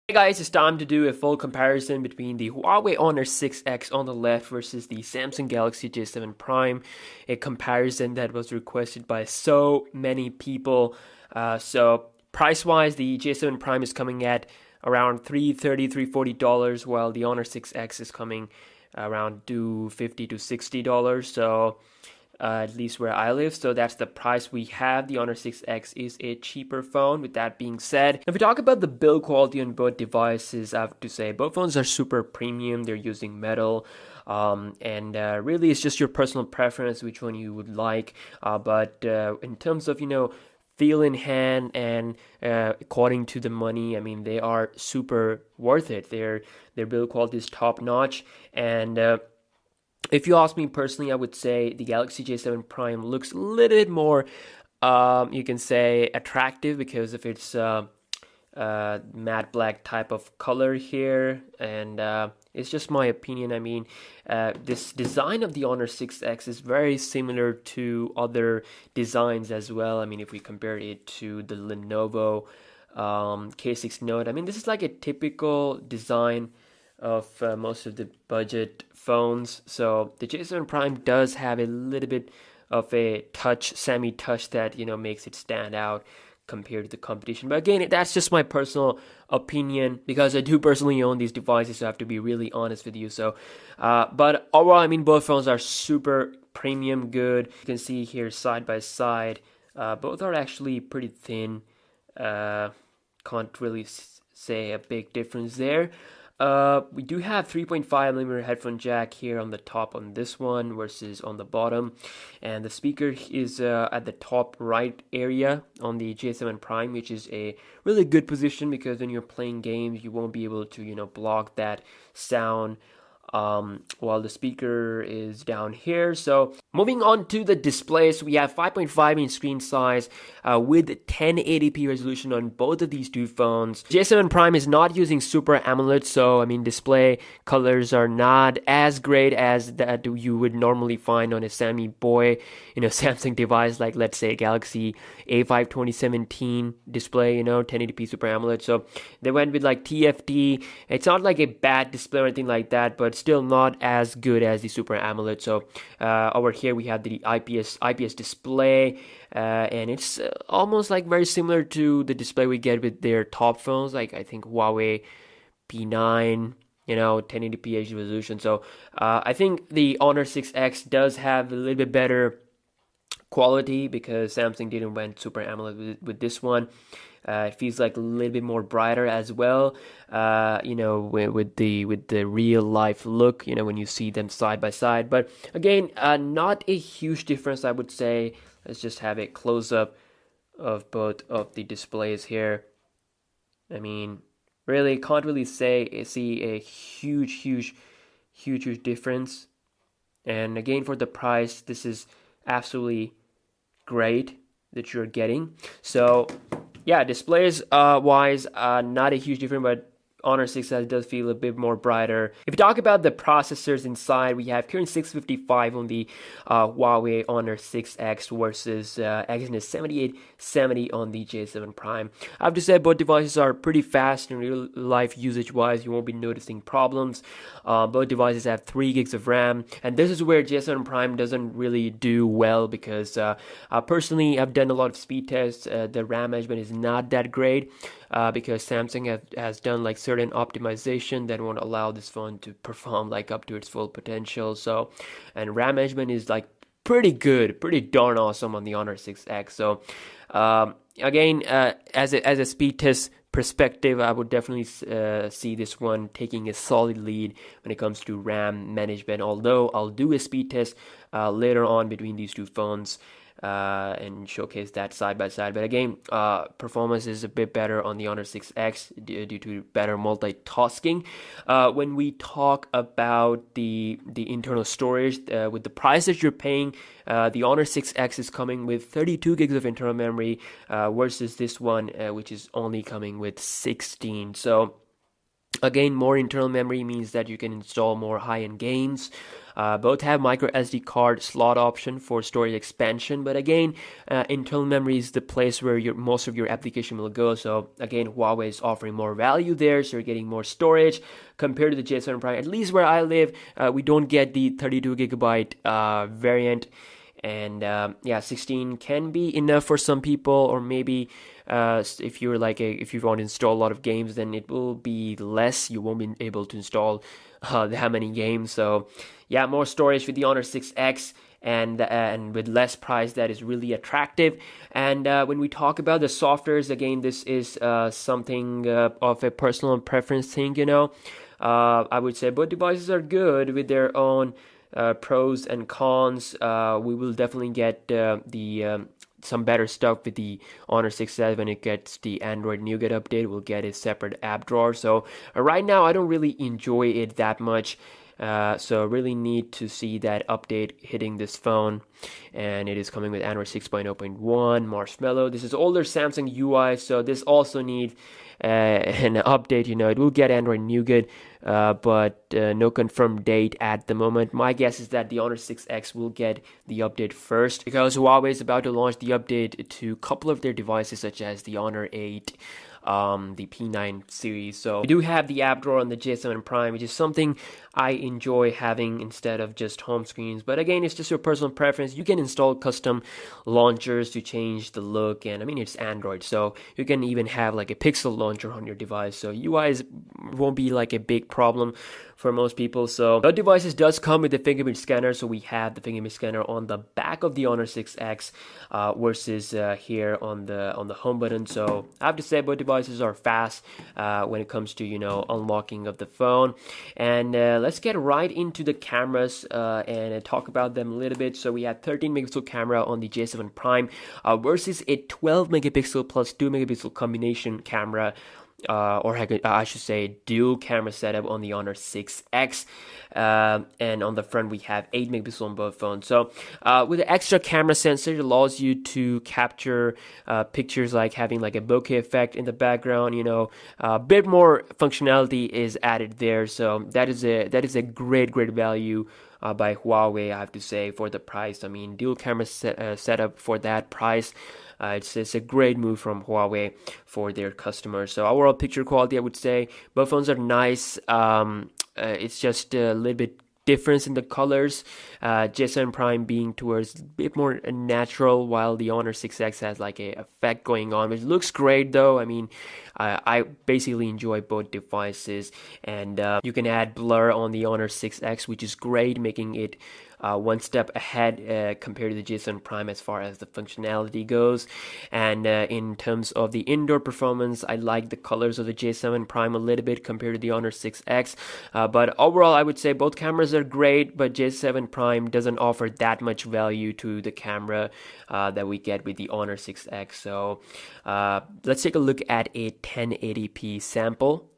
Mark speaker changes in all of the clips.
Speaker 1: Hey guys, it's time to do a full comparison between the Huawei Honor 6X on the left versus the Samsung Galaxy J7 Prime, a comparison that was requested by so many people. So price-wise, the J7 Prime is coming at around $330, $340, while the Honor 6X is coming around $250 to $60. So at least where I live. So that's the price we have. The Honor 6X is a cheaper phone. With that being said, if we talk about the build quality on both devices, I have to say both phones are super premium. They're using metal. And really, it's just your personal preference which one you would like. But in terms of, feel in hand and according to the money, I mean, they are super worth it. Their build quality is top notch. And if you ask me personally, I would say the Galaxy J7 Prime looks a little bit more, you can say, attractive because of its matte black type of color here. And it's just my opinion. I mean, this design of the Honor 6X is very similar to other designs as well. I mean, if we compare it to the Lenovo K6 Note, I mean, this is like a typical design of most of the budget phones. So the J7 Prime does have a little bit of a semi-touch that makes it stand out compared to the competition. But again, that's just my personal opinion because I do personally own these devices, so I have to be really honest with you. So, but overall, I mean, both phones are super premium good. You can see here side by side, both are actually pretty thin. Can't really say a big difference there. We do have 3.5mm headphone jack here on the top on this one versus on the bottom, and the speaker is at the top right area on the J7 Prime, which is a really good position because when you're playing games, you won't be able to block that sound. While the speaker is down here. So moving on to the displays, we have 5.5-inch screen size with 1080p resolution on both of these two phones. J7 Prime is not using Super AMOLED, so I mean display colors are not as great as that you would normally find on a Samsung device like, let's say, Galaxy A5 2017 display, 1080p Super AMOLED. So they went with like TFT. It's not like a bad display or anything like that, but still not as good as the Super AMOLED. So over here we have the IPS display, and it's almost like very similar to the display we get with their top phones, like I think Huawei P9, 1080p HD resolution. So I think the Honor 6X does have a little bit better quality because Samsung didn't went Super AMOLED with this one. It feels like a little bit more brighter as well, with the real life look, when you see them side by side. But again, not a huge difference, I would say. Let's just have a close up of both of the displays here. I mean, really can't really see a huge difference. And again, for the price, this is absolutely great that you're getting. So yeah, displays wise, not a huge difference, but Honor 6S does feel a bit more brighter. If you talk about the processors inside, we have Kirin 655 on the Huawei Honor 6X versus Exynos 7870 on the J7 Prime. I have to say both devices are pretty fast in real life usage wise. You won't be noticing problems. Both devices have 3 gigs of RAM, and this is where J7 Prime doesn't really do well because personally I've done a lot of speed tests. The RAM management is not that great because Samsung has done like certain optimization that won't allow this phone to perform like up to its full potential. So, and RAM management is like pretty good, pretty darn awesome on the Honor 6X. So again, as a speed test perspective, I would definitely see this one taking a solid lead when it comes to RAM management, although I'll do a speed test later on between these two phones and showcase that side by side. But again, performance is a bit better on the Honor 6X due to better multitasking. When we talk about the internal storage, with the price that you're paying, the Honor 6X is coming with 32 gigs of internal memory versus this one, which is only coming with 16. So Again, more internal memory means that you can install more high-end games. Both have micro SD card slot option for storage expansion, but again, internal memory is the place where most of your application will go. So again, Huawei is offering more value there, so you're getting more storage compared to the J7 Prime. At least where I live, we don't get the 32 gigabyte variant, and yeah, 16 can be enough for some people, or maybe if you're if you want to install a lot of games, then it will be less. You won't be able to install that many games. So yeah, more storage with the Honor 6X, and with less price, that is really attractive. And when we talk about the softwares, again, this is something of a personal preference thing. I would say both devices are good with their own pros and cons. We will definitely get the some better stuff with the Honor 6S when it gets the Android Nougat update. We'll get a separate app drawer. So right now, I don't really enjoy it that much. So really need to see that update hitting this phone, and it is coming with Android 6.0.1 Marshmallow. This is older Samsung UI, so this also needs an update. It will get Android Nougat, but no confirmed date at the moment. My guess is that the Honor 6X will get the update first, because Huawei is about to launch the update to a couple of their devices, such as the Honor 8, the P9 series. So we do have the app drawer on the J7 Prime, which is something I enjoy having instead of just home screens. But again, it's just your personal preference. You can install custom launchers to change the look, and I mean, it's Android, so you can even have like a pixel launcher on your device. So UI won't be like a big problem for most people. So the devices does come with the fingerprint scanner, so we have the fingerprint scanner on the back of the Honor 6X versus here on the home button. So I have to say both devices are fast when it comes to unlocking of the phone. And let's get right into the cameras and talk about them a little bit. So we have 13 megapixel camera on the J7 Prime versus a 12 megapixel plus 2 megapixel combination camera, or I should say dual camera setup on the Honor 6X, and on the front we have 8 megapixel on both phones. So with the extra camera sensor, it allows you to capture pictures like having like a bokeh effect in the background. A bit more functionality is added there, so that is a great value by Huawei, I have to say, for the price. I mean, dual camera setup for that price, it's a great move from Huawei for their customers. So overall picture quality, I would say both phones are nice. It's just a little bit difference in the colors. J7 Prime being towards a bit more natural, while the Honor 6X has like a effect going on, which looks great though. I mean, I basically enjoy both devices, and you can add blur on the Honor 6X, which is great, making it one step ahead compared to the J7 Prime as far as the functionality goes. And in terms of the indoor performance, I like the colors of the J7 Prime a little bit compared to the Honor 6X. But overall, I would say both cameras are great, but J7 Prime doesn't offer that much value to the camera that we get with the Honor 6X. So let's take a look at a 1080p sample.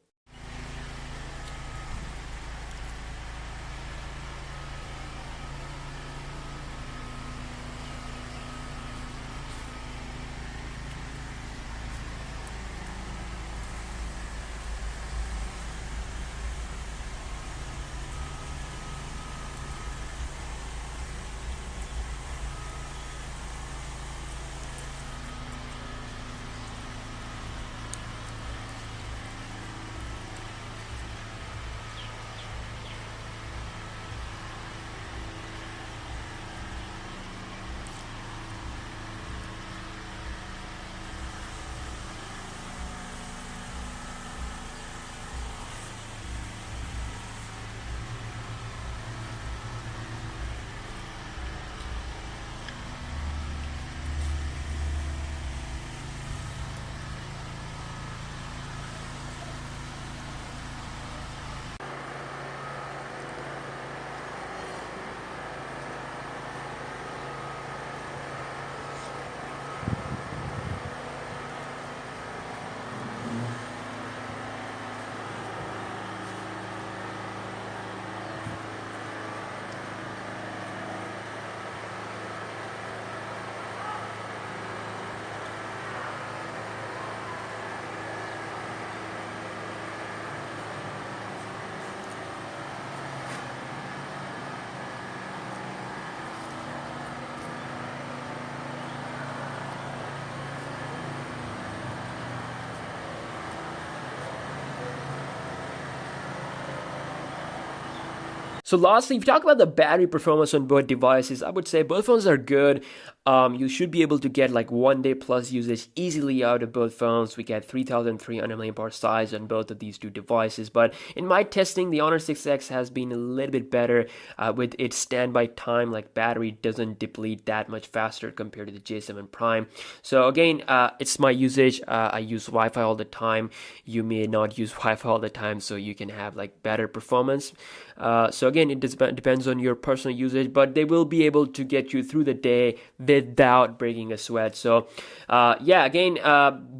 Speaker 1: So lastly, if you talk about the battery performance on both devices, I would say both phones are good. You should be able to get like 1 day plus usage easily out of both phones. We get 3,300 mAh size on both of these two devices. But in my testing, the Honor 6X has been a little bit better with its standby time. Like battery doesn't deplete that much faster compared to the J7 Prime. So again, it's my usage. I use Wi-Fi all the time. You may not use Wi-Fi all the time, so you can have like better performance. So again, it depends on your personal usage, but they will be able to get you through the day without breaking a sweat. So yeah, again,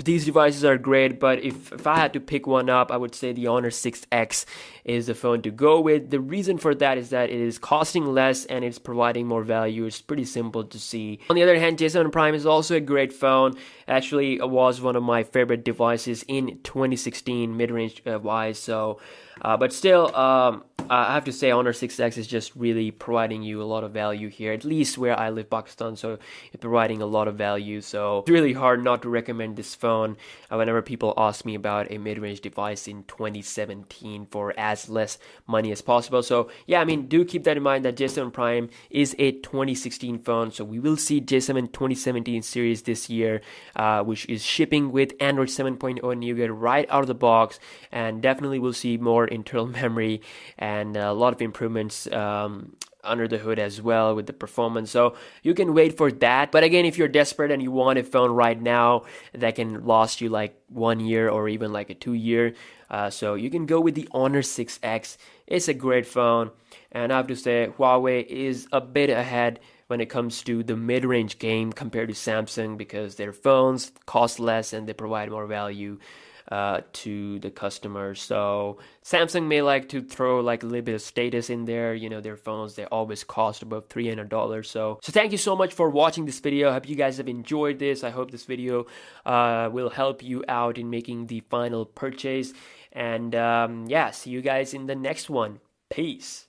Speaker 1: these devices are great, but if I had to pick one up, I would say the Honor 6X is the phone to go with. The reason for that is that it is costing less and it's providing more value. It's pretty simple to see. On the other hand, J7 Prime is also a great phone. Actually, it was one of my favorite devices in 2016 mid-range wise. So but still, I have to say Honor 6X is just really providing you a lot of value here, at least where I live, Pakistan. So it's providing a lot of value. So it's really hard not to recommend this phone whenever people ask me about a mid-range device in 2017 for as less money as possible. So yeah, I mean, do keep that in mind that J7 Prime is a 2016 phone. So we will see J7 2017 series this year, which is shipping with Android 7.0 Nougat right out of the box, and definitely we'll see more internal memory and a lot of improvements under the hood as well with the performance. So you can wait for that. But again, if you're desperate and you want a phone right now that can last you like 1 year or even like a 2 year, so you can go with the Honor 6X. It's a great phone, and I have to say Huawei is a bit ahead when it comes to the mid-range game compared to Samsung, because their phones cost less and they provide more value to the customer. So Samsung may like to throw like a little bit of status in there. You know, their phones, they always cost above $300. So thank you so much for watching this video. I hope you guys have enjoyed this. I hope this video will help you out in making the final purchase. And yeah, see you guys in the next one. Peace.